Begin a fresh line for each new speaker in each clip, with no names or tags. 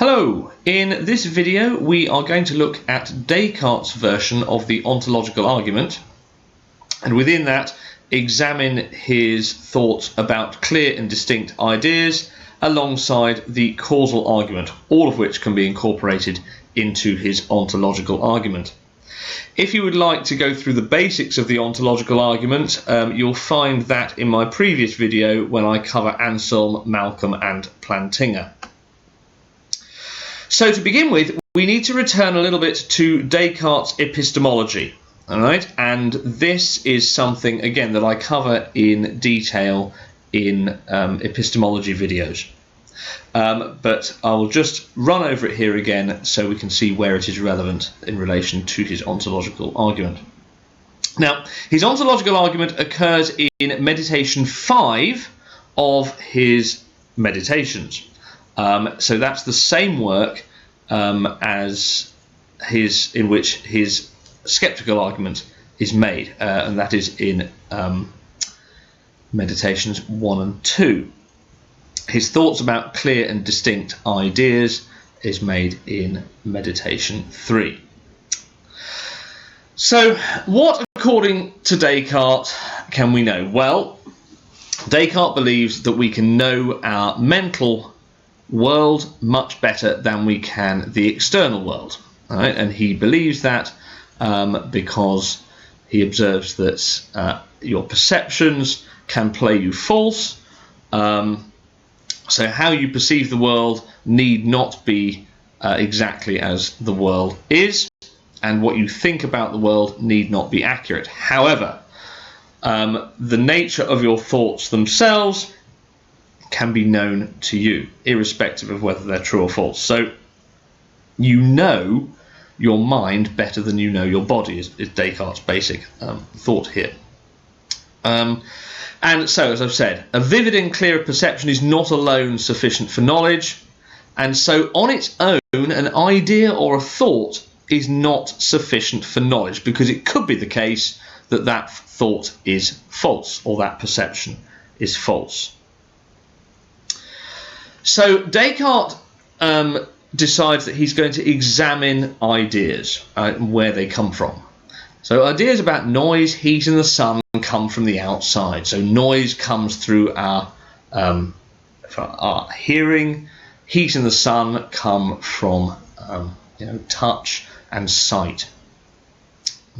Hello, in this video we are going to look at Descartes' version of the ontological argument, and within that examine his thoughts about clear and distinct ideas alongside the causal argument, all of which can be incorporated into his ontological argument. If you would like to go through the basics of the ontological argument, you'll find that in my previous video when I cover Anselm, Malcolm and Plantinga. So to begin with, we need to return a little bit to Descartes' epistemology, all right? And this is something, again, that I cover in detail in epistemology videos. But I will just run over it here again so we can see where it is relevant in relation to his ontological argument. Now, his ontological argument occurs in meditation 5 of his meditations. So that's the same work as his, in which his skeptical argument is made, and that is in meditations 1 and 2. His thoughts about clear and distinct ideas is made in meditation 3. So what, according to Descartes, can we know? Well, Descartes believes that we can know our mental world much better than we can the external world, right? And he believes that because he observes that your perceptions can play you false. So how you perceive the world need not be exactly as the world is, and what you think about the world need not be accurate. However, the nature of your thoughts themselves can be known to you, irrespective of whether they're true or false. So you know your mind better than you know your body, is Descartes' basic thought here. And so, as I've said, a vivid and clear perception is not alone sufficient for knowledge, and so on its own, an idea or a thought is not sufficient for knowledge, because it could be the case that that thought is false, or that perception is false. So Descartes decides that he's going to examine ideas and where they come from. So ideas about noise, heat and the sun come from the outside. So noise comes through our hearing, heat and the sun come from touch and sight.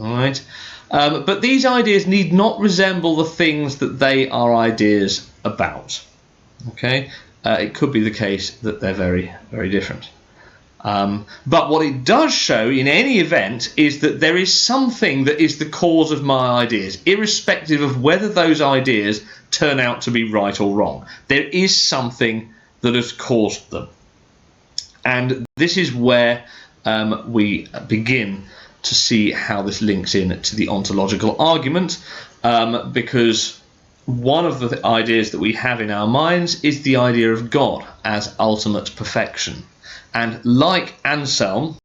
All right, but these ideas need not resemble the things that they are ideas about. Okay. It could be the case that they're very, very different. But what it does show in any event is that there is something that is the cause of my ideas, irrespective of whether those ideas turn out to be right or wrong. There is something that has caused them. And this is where we begin to see how this links in to the ontological argument, because one of the ideas that we have in our minds is the idea of God as ultimate perfection. And like Anselm,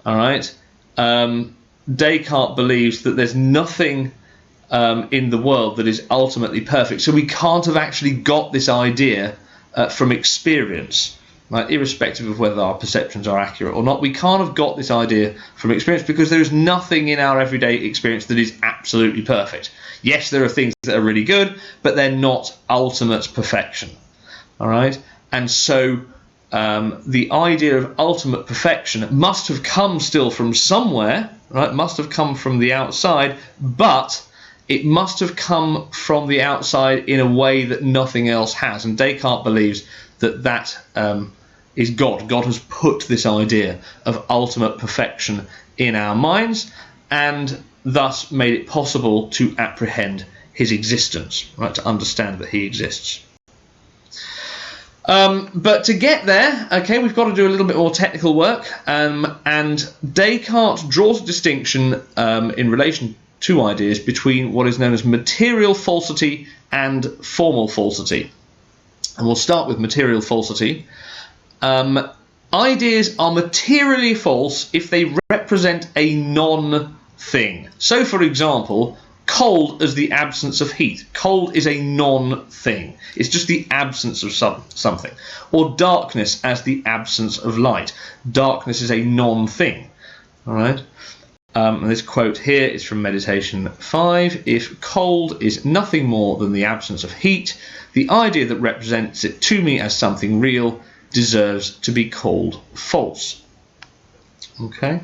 all right, Descartes believes that there's nothing in the world that is ultimately perfect. So we can't have actually got this idea from experience, right? Irrespective of whether our perceptions are accurate or not. We can't have got this idea from experience because there is nothing in our everyday experience that is absolutely perfect. Yes, there are things that are really good, but they're not ultimate perfection. All right, and so the idea of ultimate perfection must have come still from somewhere, right? Must have come from the outside, but it must have come from the outside in a way that nothing else has. And Descartes believes that that is God. God has put this idea of ultimate perfection in our minds, and thus made it possible to apprehend his existence, right? To understand that he exists. But to get there, okay, we've got to do a little bit more technical work, and Descartes draws a distinction in relation to ideas between what is known as material falsity and formal falsity. And we'll start with material falsity. Ideas are materially false if they represent a non-thing. So, for example, cold as the absence of heat. Cold is a non-thing. It's just the absence of something. Or darkness as the absence of light. Darkness is a non-thing. All right. And this quote here is from Meditation 5. If cold is nothing more than the absence of heat, the idea that represents it to me as something real deserves to be called false. Okay.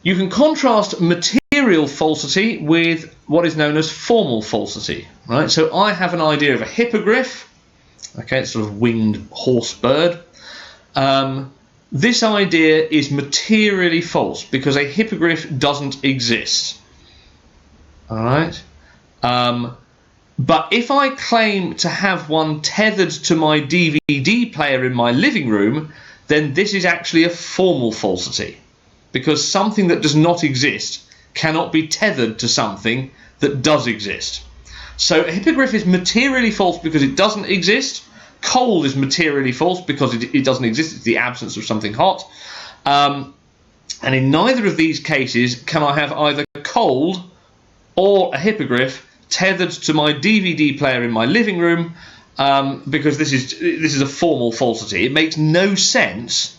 You can contrast material falsity with what is known as formal falsity, right? So I have an idea of a hippogriff, okay, it's sort of winged horse bird. This idea is materially false because a hippogriff doesn't exist, all right? But if I claim to have one tethered to my DVD player in my living room, then this is actually a formal falsity, because something that does not exist cannot be tethered to something that does exist. So a hippogriff is materially false because it doesn't exist. Cold is materially false because it doesn't exist. It's the absence of something hot. And in neither of these cases can I have either cold or a hippogriff tethered to my DVD player in my living room, because this is a formal falsity. It makes no sense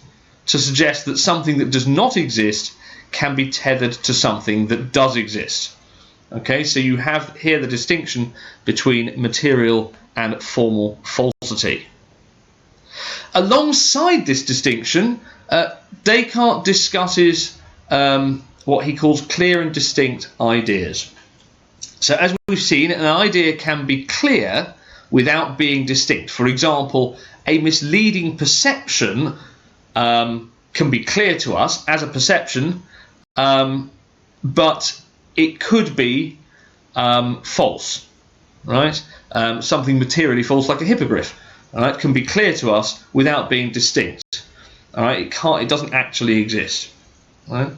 to suggest that something that does not exist can be tethered to something that does exist. Okay, so you have here the distinction between material and formal falsity. Alongside this distinction, Descartes discusses what he calls clear and distinct ideas. So as we've seen, an idea can be clear without being distinct. For example, a misleading perception can be clear to us as a perception, but it could be false, right? Something materially false, like a hippogriff, all right, can be clear to us without being distinct. All right, it doesn't actually exist. Right?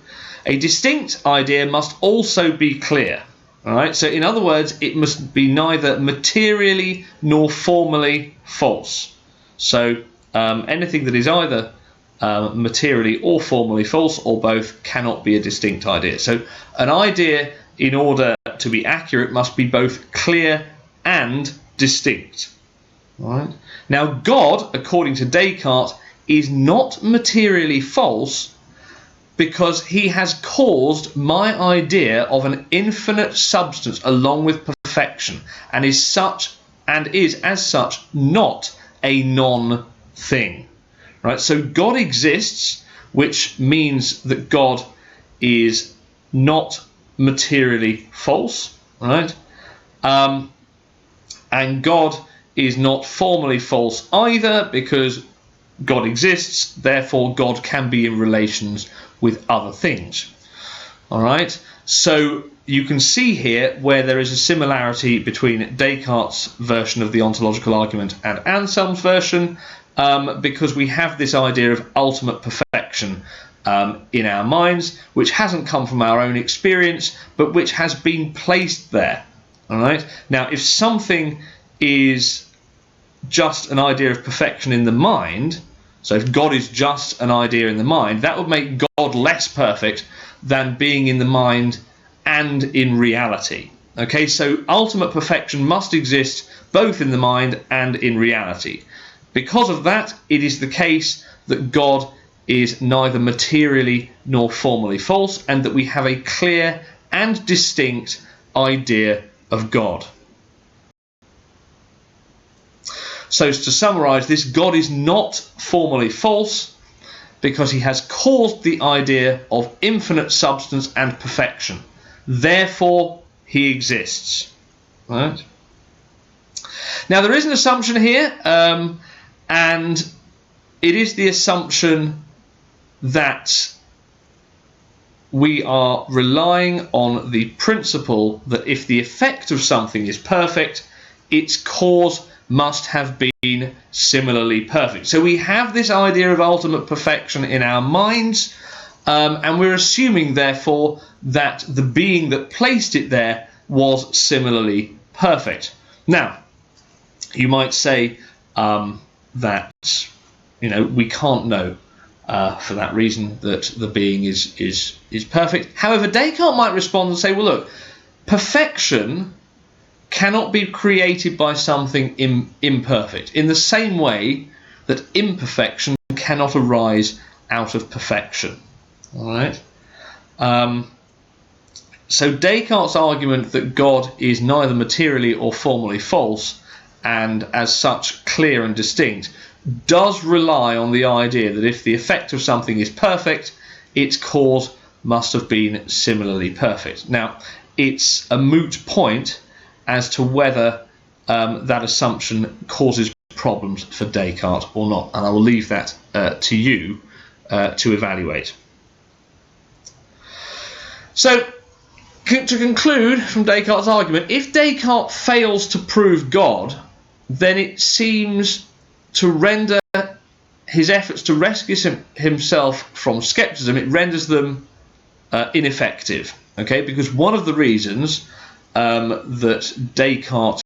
A distinct idea must also be clear. All right, so in other words, it must be neither materially nor formally false. So anything that is either materially or formally false, or both, cannot be a distinct idea. So an idea, in order to be accurate, must be both clear and distinct. All right? Now, God, according to Descartes, is not materially false because he has caused my idea of an infinite substance along with perfection, and is as such not a non-thing. Right? So God exists, which means that God is not materially false, right? And God is not formally false either, because God exists, therefore God can be in relations with other things. All right, so you can see here where there is a similarity between Descartes' version of the ontological argument and Anselm's version, because we have this idea of ultimate perfection in our minds, which hasn't come from our own experience, but which has been placed there. All right. Now, if something is just an idea of perfection in the mind, so if God is just an idea in the mind, that would make God less perfect than being in the mind and in reality. Okay, so ultimate perfection must exist both in the mind and in reality. Because of that, it is the case that God is neither materially nor formally false, and that we have a clear and distinct idea of God. So to summarize this, God is not formally false because he has caused the idea of infinite substance and perfection. Therefore, he exists. Right? Now, there is an assumption here, and it is the assumption that we are relying on the principle that if the effect of something is perfect, its cause must have been similarly perfect. So we have this idea of ultimate perfection in our minds, and we're assuming, therefore, that the being that placed it there was similarly perfect. Now, you might say that we can't know for that reason that the being is perfect. However, Descartes might respond and say, well, look, Perfection cannot be created by something imperfect, in the same way that imperfection cannot arise out of perfection. All right. So Descartes' argument that God is neither materially or formally false, and as such clear and distinct, does rely on the idea that if the effect of something is perfect, its cause must have been similarly perfect. Now, it's a moot point as to whether that assumption causes problems for Descartes or not, and I will leave that to you to evaluate. So, to conclude from Descartes' argument, if Descartes fails to prove God, then it seems to render his efforts to rescue himself from skepticism, it renders them ineffective. Okay, because one of the reasons that Descartes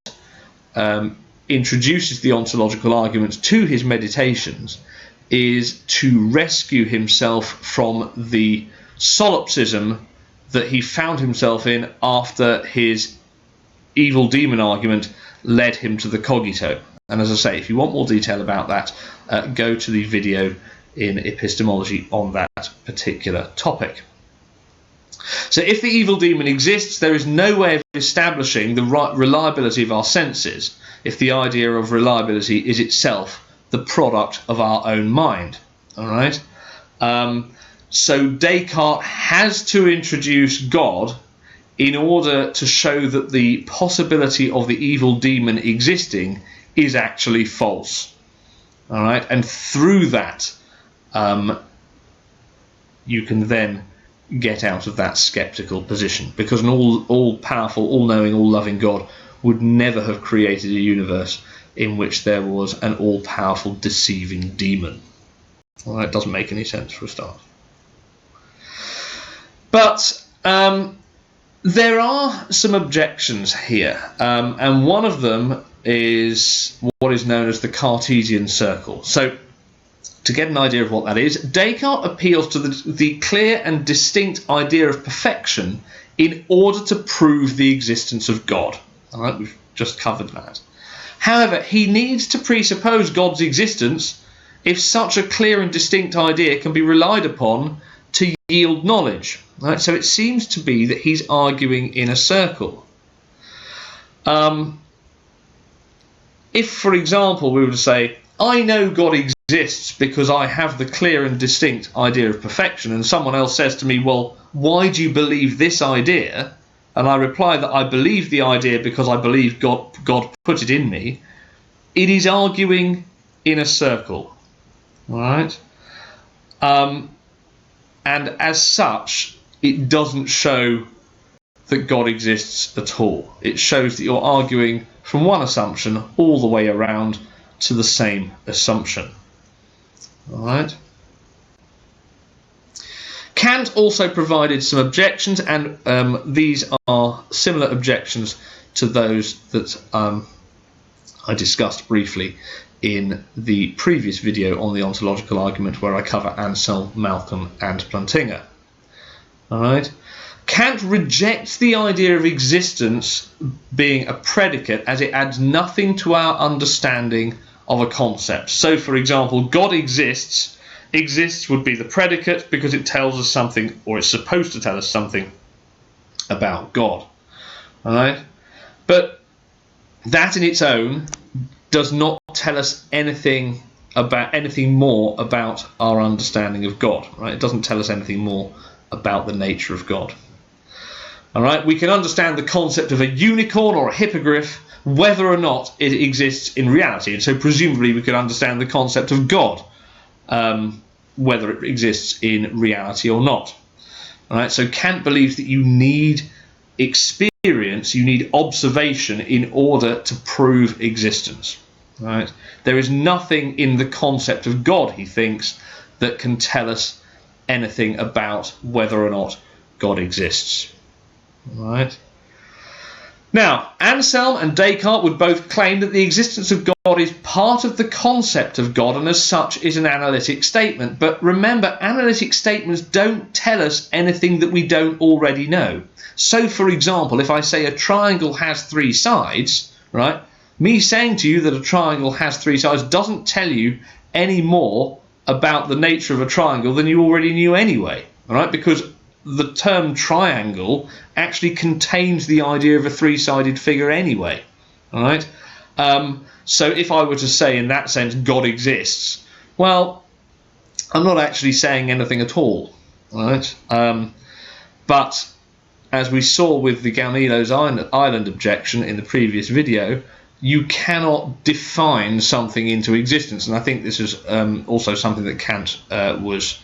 introduces the ontological arguments to his meditations is to rescue himself from the solipsism that he found himself in after his evil demon argument led him to the cogito. And as I say, if you want more detail about that, go to the video in epistemology on that particular topic. So if the evil demon exists, there is no way of establishing the reliability of our senses if the idea of reliability is itself the product of our own mind. All right? So Descartes has to introduce God in order to show that the possibility of the evil demon existing is actually false. All right? And through that, you can then get out of that skeptical position, because an all-powerful, all-knowing, all-loving God would never have created a universe in which there was an all-powerful, deceiving demon. Well, that doesn't make any sense for a start. But there are some objections here, and one of them is what is known as the Cartesian circle. So, to get an idea of what that is, Descartes appeals to the clear and distinct idea of perfection in order to prove the existence of God. All right, we've just covered that. However, he needs to presuppose God's existence if such a clear and distinct idea can be relied upon to yield knowledge. Right? So it seems to be that he's arguing in a circle. If, for example, we were to say, I know God exists because I have the clear and distinct idea of perfection, and someone else says to me, well, why do you believe this idea? And I reply that I believe the idea because I believe God put it in me. It is arguing in a circle. All right? And as such, it doesn't show that God exists at all. It shows that you're arguing from one assumption all the way around to the same assumption. All right. Kant also provided some objections, and these are similar objections to those that I discussed briefly in the previous video on the ontological argument, where I cover Ansel, Malcolm, and Plantinga. All right. Kant rejects the idea of existence being a predicate, as it adds nothing to our understanding of a concept. So, for example, God exists. Exists would be the predicate because it tells us something, or it's supposed to tell us something about God. All right? But that in its own does not tell us anything more about our understanding of God. Right? It doesn't tell us anything more about the nature of God. All right? We can understand the concept of a unicorn or a hippogriff whether or not it exists in reality, and so presumably we could understand the concept of God, whether it exists in reality or not. All right? So Kant believes that you need experience, you need observation in order to prove existence. All right? There is nothing in the concept of God, he thinks, that can tell us anything about whether or not God exists. All right? Now, Anselm and Descartes would both claim that the existence of God is part of the concept of God and as such is an analytic statement. But remember, analytic statements don't tell us anything that we don't already know. So, for example, if I say a triangle has 3 sides, right, me saying to you that a triangle has 3 sides doesn't tell you any more about the nature of a triangle than you already knew anyway, right? Because the term triangle actually contains the idea of a 3-sided figure anyway, all right? So if I were to say in that sense God exists, well, I'm not actually saying anything at all, right? But as we saw with the Galmilo's Island objection in the previous video, you cannot define something into existence, and I think this is also something that Kant was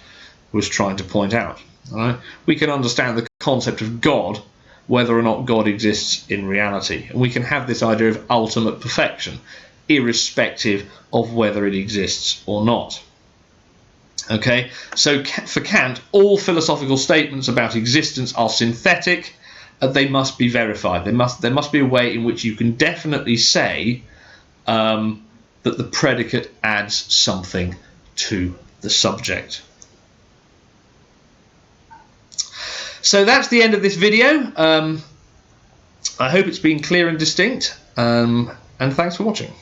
trying to point out. All right? We can understand the concept of God, whether or not God exists in reality, and we can have this idea of ultimate perfection, irrespective of whether it exists or not. Okay, so for Kant, all philosophical statements about existence are synthetic. They must be verified. There must be a way in which you can definitely say that the predicate adds something to the subject. So that's the end of this video. I hope it's been clear and distinct, and thanks for watching.